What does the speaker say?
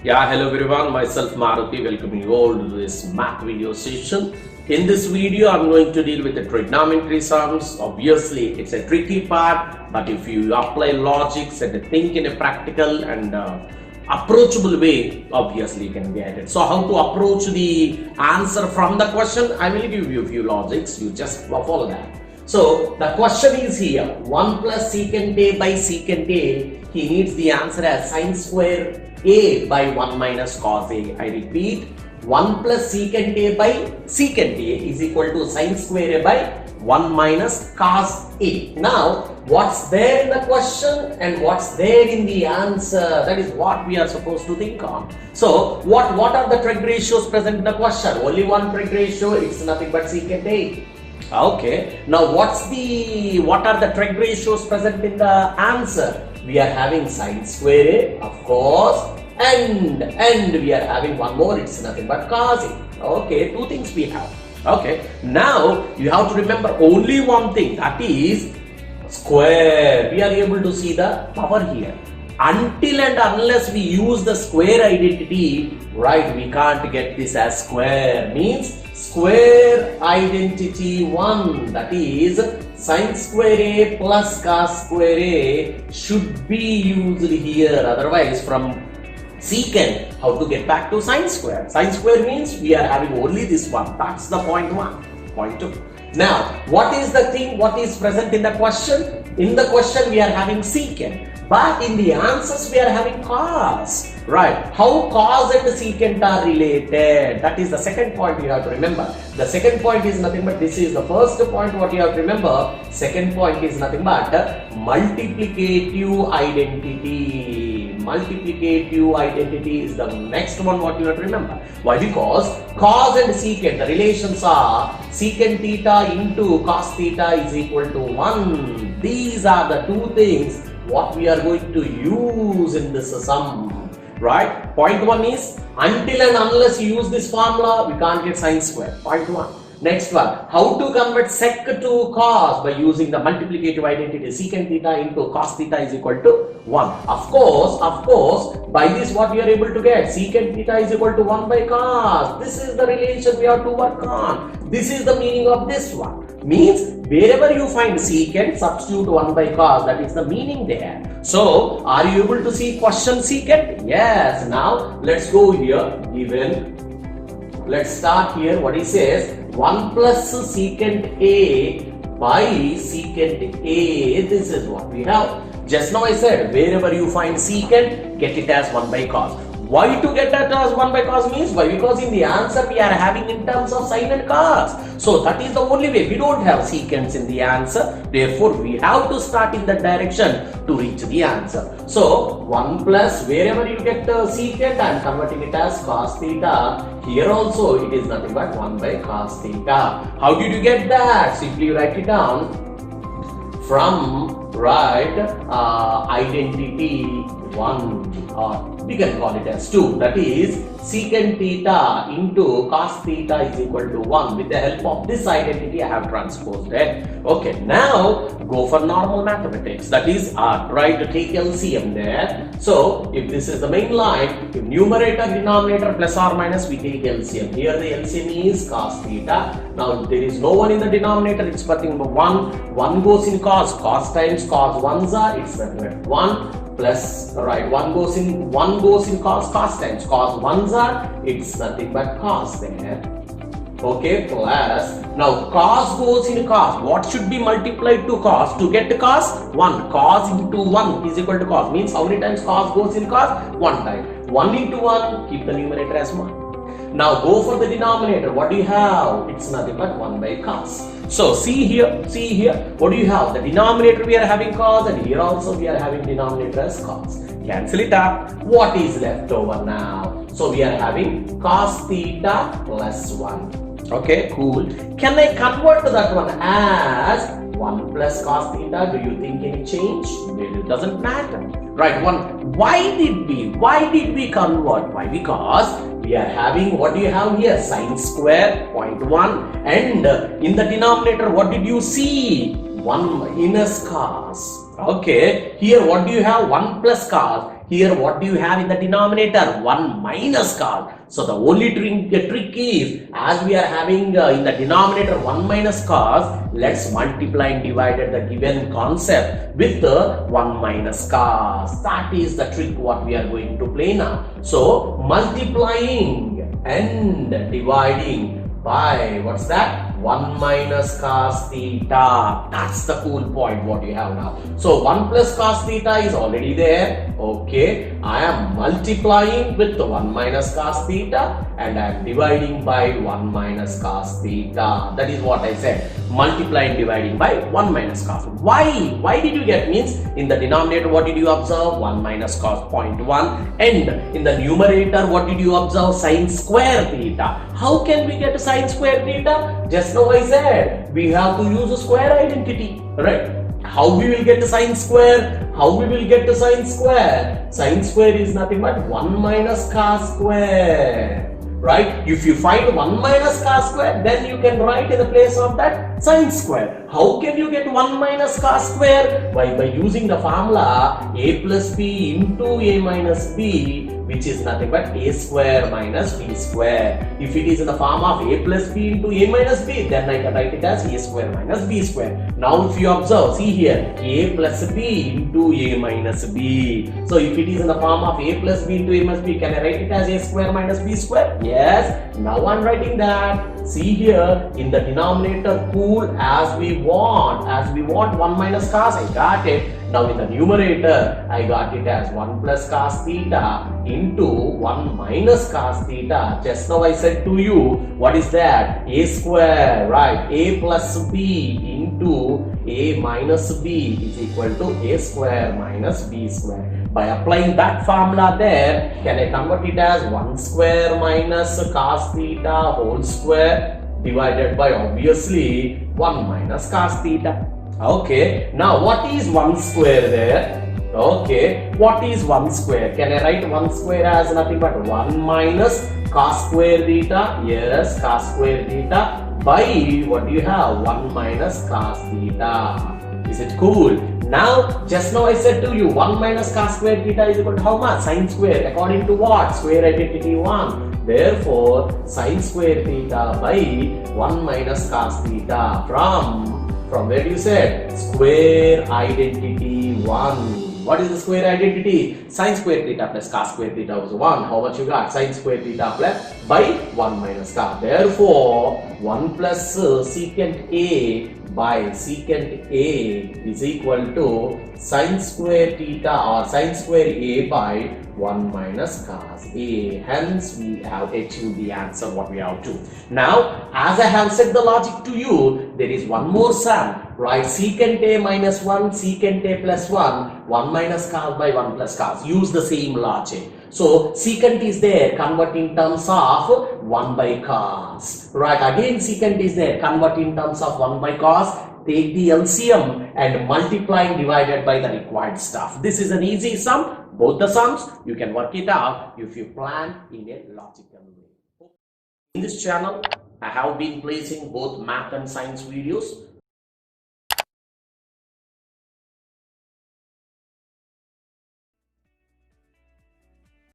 Yeah, hello everyone, myself Maruti, welcoming you all to this math video session. In this video, I'm going to deal with the trigonometry sums. Obviously, it's a tricky part, but if you apply logics and think in a practical and approachable way, obviously you can get it. So how to approach the answer from the question? I will give you a few logics, you just follow that. So the question is here, 1 plus secant a by secant a, he needs the answer as sine square a by 1 minus cos a. I repeat, 1 plus secant a by secant a is equal to sine square a by 1 minus cos a. Now, what's there in the question and what's there in the answer? That is what we are supposed to think on. So, what are the trig ratios present in the question? Only one trig ratio, it's nothing but secant a. Okay, now what are the trig ratios present in the answer? We are having sine square a, of course, and we are having one more, it's nothing but cos a. Okay, two things we have. Okay, now you have to remember only one thing, that is square. We are able to see the power here. Until and unless we use the square identity, right, we can't get this as square. Means square identity 1, that is sine square a plus cos square a should be used here. Otherwise, from secant, how to get back to sine square? Sine square means we are having only this one. That's the point 1. Point 2. Now, what is the thing? What is present in the question? In the question, we are having secant. But in the answers, we are having cos. Right. How cos and secant are related? That is the second point you have to remember. The second point is nothing but this is the first point what you have to remember. Second point is nothing but multiplicative identity. Multiplicative identity is the next one what you have to remember. Why? Because cos and secant, the relations are secant theta into cos theta is equal to 1. These are the two things what we are going to use in this sum. Right? Point 1 is until and unless you use this formula, we can't get sine square. Point 1. Next one, how to convert sec to cos by using the multiplicative identity secant theta into cos theta is equal to 1. Of course, by this what we are able to get? Secant theta is equal to 1 by cos. This is the relation we have to work on. This is the meaning of this one. Means wherever you find secant, substitute 1 by cos. That is the meaning there. So, are you able to see question secant? Yes. Now, let's go here. Let's start here. What he says, 1 plus secant a by secant a. This is what we have. Just now I said, wherever you find secant, get it as 1 by cos. Why to get that as 1 by cos means? Why? Because in the answer we are having in terms of sine and cos. So that is the only way. We don't have secants in the answer. Therefore, we have to start in that direction to reach the answer. So 1 plus, wherever you get the secant, I am converting it as cos theta. Here also it is nothing but 1 by cos theta. How did you get that? Simply write it down from identity 1, or we can call it as 2, that is secant theta into cos theta is equal to 1. With the help of this identity, I have transposed it. Okay, now go for normal mathematics, that is try to take LCM there. So if this is the main line, if numerator denominator plus or minus, we take LCM. Here the LCM is cos theta. Now there is no one in the denominator, it's nothing but 1. 1 goes in cos times cos 1s are, it's nothing but 1 plus, right, 1 goes in cos times cos 1s are, it's nothing but cos there. Okay, plus, now cos goes in cos. What should be multiplied to cos? To get cos, 1. Cos into 1 is equal to cos. Means how many times cos goes in cos? 1 time. 1 into 1, keep the numerator as 1. Now go for the denominator. What do you have? It's nothing but 1 by cos. So see here, what do you have? The denominator we are having cos, and here also we are having denominator as cos. Cancel it up. What is left over now? So we are having cos theta plus 1. Okay, cool. Can I convert that one as 1 plus cos theta? Do you think any change? It doesn't matter. Right, why did we convert? Why? Because we are having, what do you have here? Sine square, 0.1, and in the denominator, what did you see? 1 minus cos. Okay, here what do you have? 1 plus cos. Here, what do you have in the denominator? 1 minus cos. So the only trick is, as we are having in the denominator 1 minus cos, let's multiply and divide the given concept with 1 minus cos. That is the trick what we are going to play now. So multiplying and dividing by, what's that? 1 minus cos theta. That's the cool point what you have now. So 1 plus cos theta is already there. Okay, I am multiplying with the 1 minus cos theta and I am dividing by 1 minus cos theta. That is what I said. Multiply and dividing by 1 minus cos. Why? Why did you get? Means in the denominator what did you observe? 1 minus cos 0.1, and in the numerator what did you observe? Sine square theta. How can we get sine square theta? Just now I said we have to use a square identity, right? How we will get the sine square? How we will get the sine square? Sine square is nothing but 1 minus cos square. Right? If you find 1 minus cos square, then you can write in the place of that sine square. How can you get 1 minus cos square? By using the formula a plus b into a minus b, which is nothing but a square minus b square. If it is in the form of a plus b into a minus b, then I can write it as a square minus b square. Now if you observe, see here, a plus b into a minus b. So if it is in the form of a plus b into a minus b, can I write it as a square minus b square? Yes. Now I am writing that. See here, in the denominator, cool as we want. As we want 1 minus cos, I got it. Now in the numerator, I got it as 1 plus cos theta into 1 minus cos theta. Just now I said to you, what is that? A square, right? A plus b into a minus b is equal to a square minus b square. By applying that formula there, can I convert it as 1 square minus cos theta whole square divided by obviously 1 minus cos theta. Okay, now what is 1 square there? Okay, what is 1 square? Can I write 1 square as nothing but 1 minus cos square theta? Yes, cos square theta by, what do you have? 1 minus cos theta. Is it cool? Now, just now I said to you, 1 minus cos square theta is equal to how much? Sine square. According to what? Square identity 1. Therefore, sine square theta by 1 minus cos theta from where you said? Square identity 1. What is the square identity? Sine square theta plus cos square theta was 1. How much you got? Sine square theta plus by 1 minus cos. Therefore, 1 plus secant A by secant A is equal to sine square theta or sine square A by 1 minus cos A. Hence, we have achieved the answer what we have to. Now, as I have said the logic to you, there is one more sum. Right? Secant A minus 1, secant A plus 1, 1 minus cos by 1 plus cos. Use the same logic. So, secant is there, convert in terms of 1 by cos. Right, again secant is there, convert in terms of 1 by cos. Take the LCM and multiply and divided by the required stuff. This is an easy sum. Both the sums, you can work it out if you plan in a logical way. In this channel, I have been placing both math and science videos.